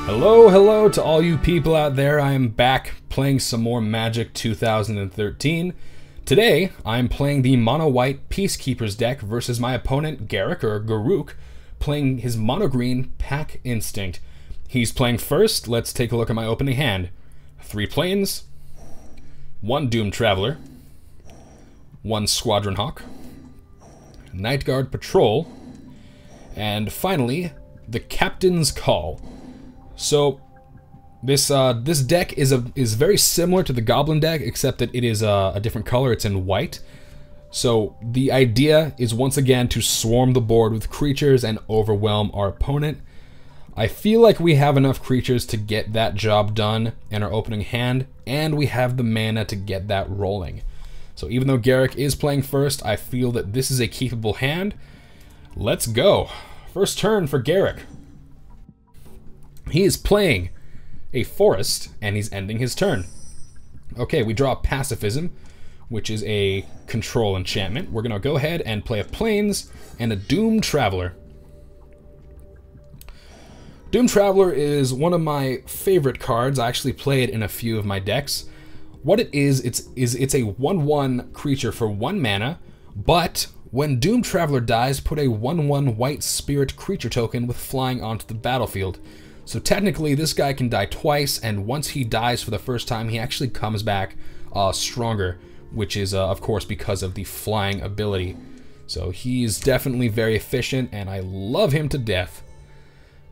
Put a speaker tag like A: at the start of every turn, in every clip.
A: Hello to all you people out there. I am back playing some more Magic 2013. Today, I'm playing the mono-white Peacekeepers deck versus my opponent Garruk, or Garruk, playing his mono-green Pack Instinct. He's playing first. Let's take a look at my opening hand. 3 Plains, 1 Doom Traveler, 1 Squadron Hawk, Night Guard Patrol, and finally, the Captain's Call. So, this deck is very similar to the Goblin deck, except that it is a different color. It's in white. So, the idea is once again to swarm the board with creatures and overwhelm our opponent. I feel like we have enough creatures to get that job done in our opening hand, and we have the mana to get that rolling. So even though Garruk is playing first, I feel that this is a keepable hand. Let's go. First turn for Garruk. He is playing a forest, and he's ending his turn. Okay, we draw Pacifism, which is a control enchantment. We're going to go ahead and play a Plains and a Doom Traveler. Doom Traveler is one of my favorite cards. I actually play it in a few of my decks. What it is, it's a 1/1 creature for 1 mana, but when Doom Traveler dies, put a 1/1 white spirit creature token with flying onto the battlefield. So technically, this guy can die twice, and once he dies for the first time, he actually comes back stronger, which is, of course, because of the flying ability. So he's definitely very efficient, and I love him to death.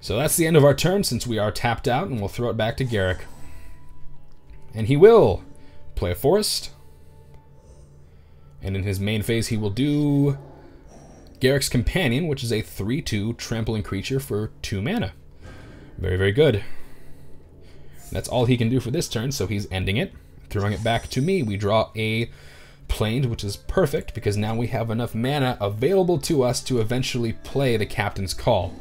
A: So that's the end of our turn, since we are tapped out, and we'll throw it back to Garruk. And he will play a forest, and in his main phase, he will do Garruk's Companion, which is a 3/2 trampling creature for 2 mana. Very, very good. That's all he can do for this turn, so he's ending it. Throwing it back to me, we draw a Plains, which is perfect, because now we have enough mana available to us to eventually play the Captain's Call.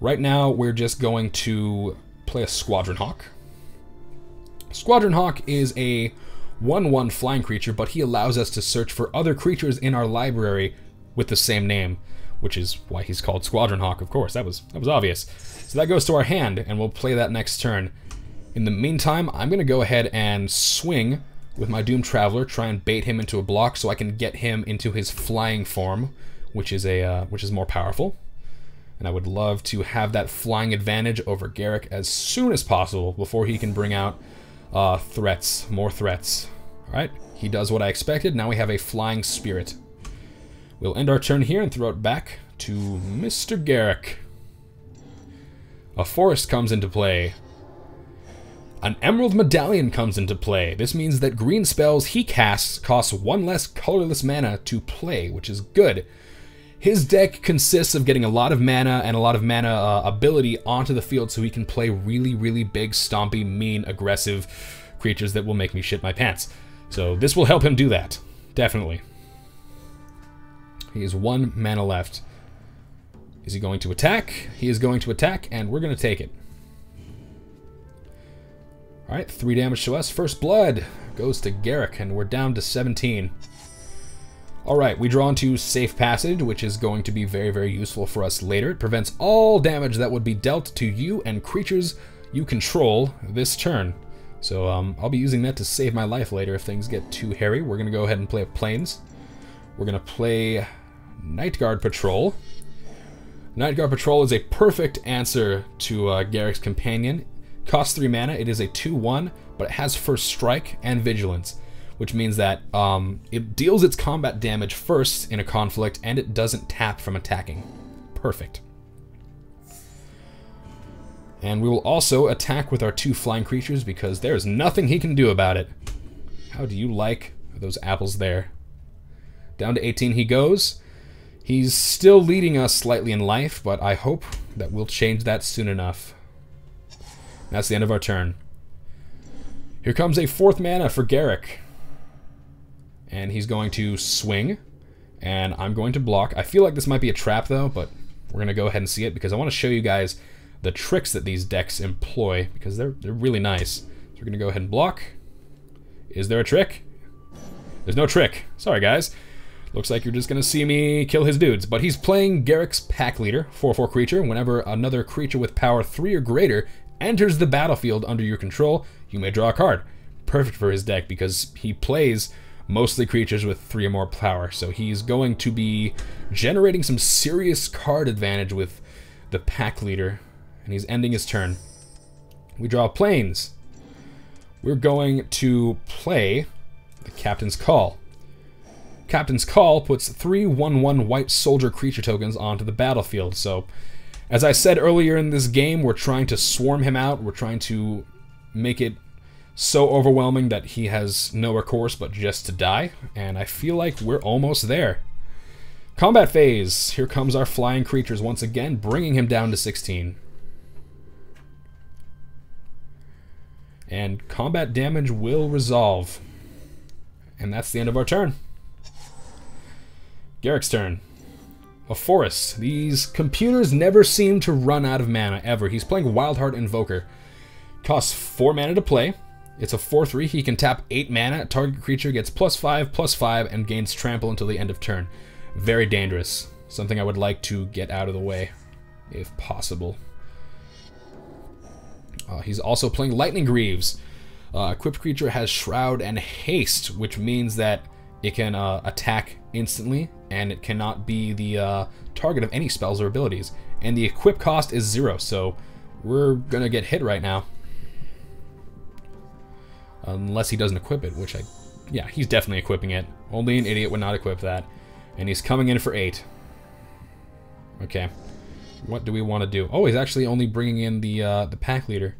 A: Right now, we're just going to play a Squadron Hawk. Squadron Hawk is a 1/1 flying creature, but he allows us to search for other creatures in our library with the same name, which is why he's called Squadron Hawk, of course. That was obvious. So that goes to our hand, and we'll play that next turn. In the meantime, I'm going to go ahead and swing with my Doom Traveler, try and bait him into a block so I can get him into his flying form, which is more powerful. And I would love to have that flying advantage over Garruk as soon as possible before he can bring out more threats. Alright, he does what I expected. Now we have a Flying Spirit. We'll end our turn here and throw it back to Mr. Garruk. A forest comes into play. An Emerald Medallion comes into play. This means that green spells he casts cost 1 less colorless mana to play, which is good. His deck consists of getting a lot of mana and a lot of mana ability onto the field so he can play really, really big, stompy, mean, aggressive creatures that will make me shit my pants. So this will help him do that. Definitely. He has 1 mana left. Is he going to attack? He is going to attack, and we're going to take it. Alright, 3 damage to us. First blood goes to Garruk, and we're down to 17. Alright, we draw into Safe Passage, which is going to be very, very useful for us later. It prevents all damage that would be dealt to you and creatures you control this turn. So I'll be using that to save my life later if things get too hairy. We're going to go ahead and play a Plains. We're going to play Night Guard Patrol. Night Guard Patrol is a perfect answer to Garruk's Companion. Costs 3 mana. It is a 2/1, but it has First Strike and Vigilance, which means that it deals its combat damage first in a conflict, and it doesn't tap from attacking. Perfect. And we will also attack with our 2 flying creatures because there is nothing he can do about it. How do you like those apples there? Down to 18 he goes. He's still leading us slightly in life, but I hope that we'll change that soon enough. That's the end of our turn. Here comes a 4th mana for Garruk. And he's going to swing, and I'm going to block. I feel like this might be a trap, though, but we're going to go ahead and see it, because I want to show you guys the tricks that these decks employ, because they're really nice. So we're going to go ahead and block. Is there a trick? There's no trick. Sorry, guys. Looks like you're just going to see me kill his dudes. But he's playing Garruk's Pack Leader, 4/4 creature. Whenever another creature with power 3 or greater enters the battlefield under your control, you may draw a card. Perfect for his deck because he plays mostly creatures with 3 or more power. So he's going to be generating some serious card advantage with the pack leader. And he's ending his turn. We draw planes. We're going to play the Captain's Call. Captain's Call puts 3 1/1 white soldier creature tokens onto the battlefield. So, as I said earlier in this game, we're trying to swarm him out. We're trying to make it so overwhelming that he has no recourse but just to die. And I feel like we're almost there. Combat phase. Here comes our flying creatures once again, bringing him down to 16. And combat damage will resolve. And that's the end of our turn. Garruk's turn. A forest. These computers never seem to run out of mana, ever. He's playing Wildheart Invoker. Costs 4 mana to play. It's a 4/3. He can tap 8 mana. Target creature gets +5/+5 and gains trample until the end of turn. Very dangerous. Something I would like to get out of the way, if possible. He's also playing Lightning Greaves. Equipped creature has Shroud and Haste, which means that it can attack instantly, and it cannot be the target of any spells or abilities. And the equip cost is 0, so we're gonna get hit right now. Unless he doesn't equip it, which yeah, he's definitely equipping it. Only an idiot would not equip that. And he's coming in for 8. Okay. What do we want to do? Oh, he's actually only bringing in the pack leader.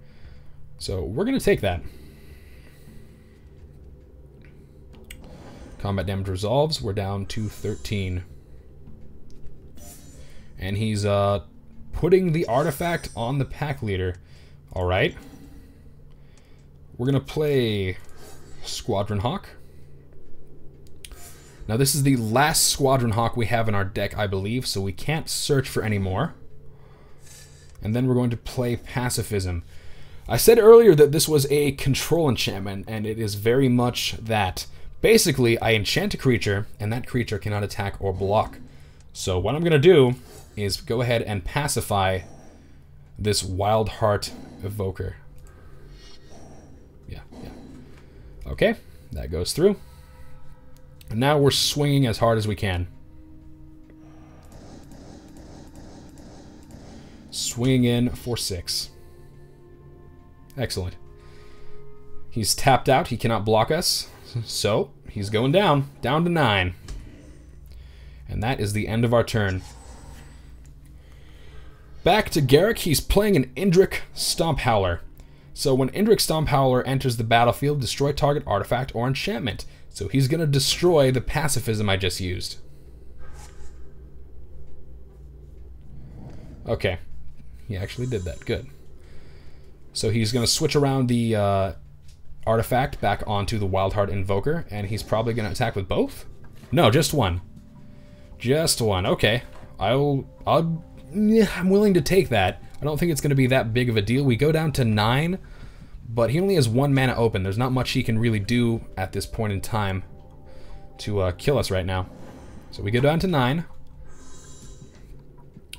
A: So we're going to take that. Combat damage resolves. We're down to 13. And he's putting the artifact on the pack leader. Alright. We're going to play Squadron Hawk. Now this is the last Squadron Hawk we have in our deck, I believe, so we can't search for any more. And then we're going to play Pacifism. I said earlier that this was a control enchantment, and it is very much that. Basically, I enchant a creature, and that creature cannot attack or block. So what I'm going to do is go ahead and pacify this Wildheart Evoker. Yeah. Okay, that goes through. And now we're swinging as hard as we can. Swinging in for 6. Excellent. He's tapped out. He cannot block us. So, he's going down. Down to 9. And that is the end of our turn. Back to Garruk. He's playing an Indrik Stomp Howler. So when Indrik Stomp Howler enters the battlefield, destroy target artifact or enchantment. So he's going to destroy the pacifism I just used. Okay. He actually did that. Good. So he's going to switch around the artifact back onto the Wildheart Invoker, and he's probably going to attack with both? No, just one. Just one. Okay. I'm willing to take that. I don't think it's going to be that big of a deal. We go down to 9, but he only has 1 mana open. There's not much he can really do at this point in time to kill us right now. So we go down to 9.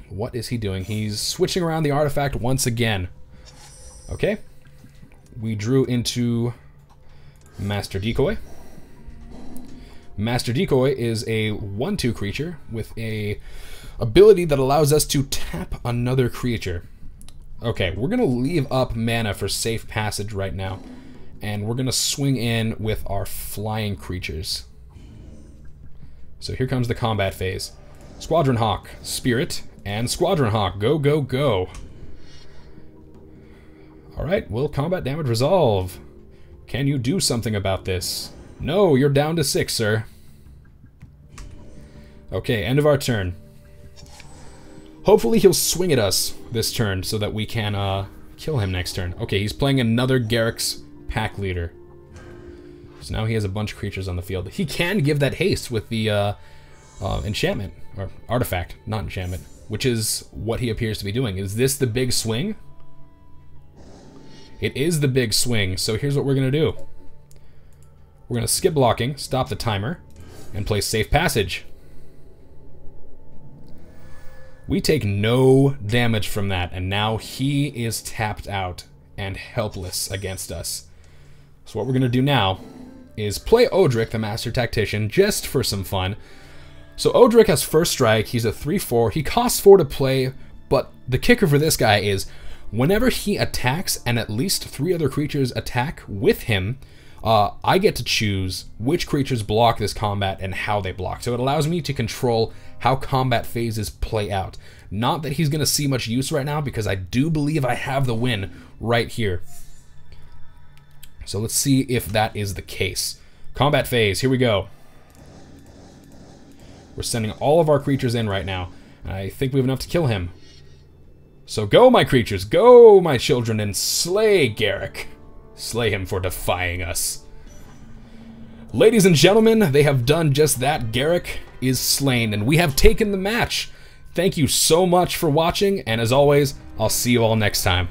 A: What is he doing? He's switching around the artifact once again. Okay. We drew into Master Decoy. Master Decoy is a 1/2 creature with a ability that allows us to tap another creature. Okay, we're going to leave up mana for safe passage right now. And we're going to swing in with our flying creatures. So here comes the combat phase. Squadron Hawk, Spirit, and Squadron Hawk. Go, go, go. Alright, will combat damage resolve? Can you do something about this? No, you're down to 6, sir. Okay, end of our turn. Hopefully he'll swing at us this turn so that we can kill him next turn. Okay, he's playing another Garruk's pack leader. So now he has a bunch of creatures on the field. He can give that haste with the enchantment, or artifact, not enchantment, which is what he appears to be doing. Is this the big swing? It is the big swing, so here's what we're going to do. We're going to skip blocking, stop the timer, and play Safe Passage. We take no damage from that, and now he is tapped out and helpless against us. So what we're going to do now is play Odric, the Master Tactician, just for some fun. So Odric has first strike, he's a 3/4, he costs 4 to play, but the kicker for this guy is whenever he attacks and at least 3 other creatures attack with him, I get to choose which creatures block this combat and how they block. So it allows me to control how combat phases play out. Not that he's going to see much use right now, because I do believe I have the win right here. So let's see if that is the case. Combat phase, here we go. We're sending all of our creatures in right now. I think we have enough to kill him. So go, my creatures, go, my children, and slay Garruk. Slay him for defying us. Ladies and gentlemen, they have done just that. Garruk is slain, and we have taken the match. Thank you so much for watching, and as always, I'll see you all next time.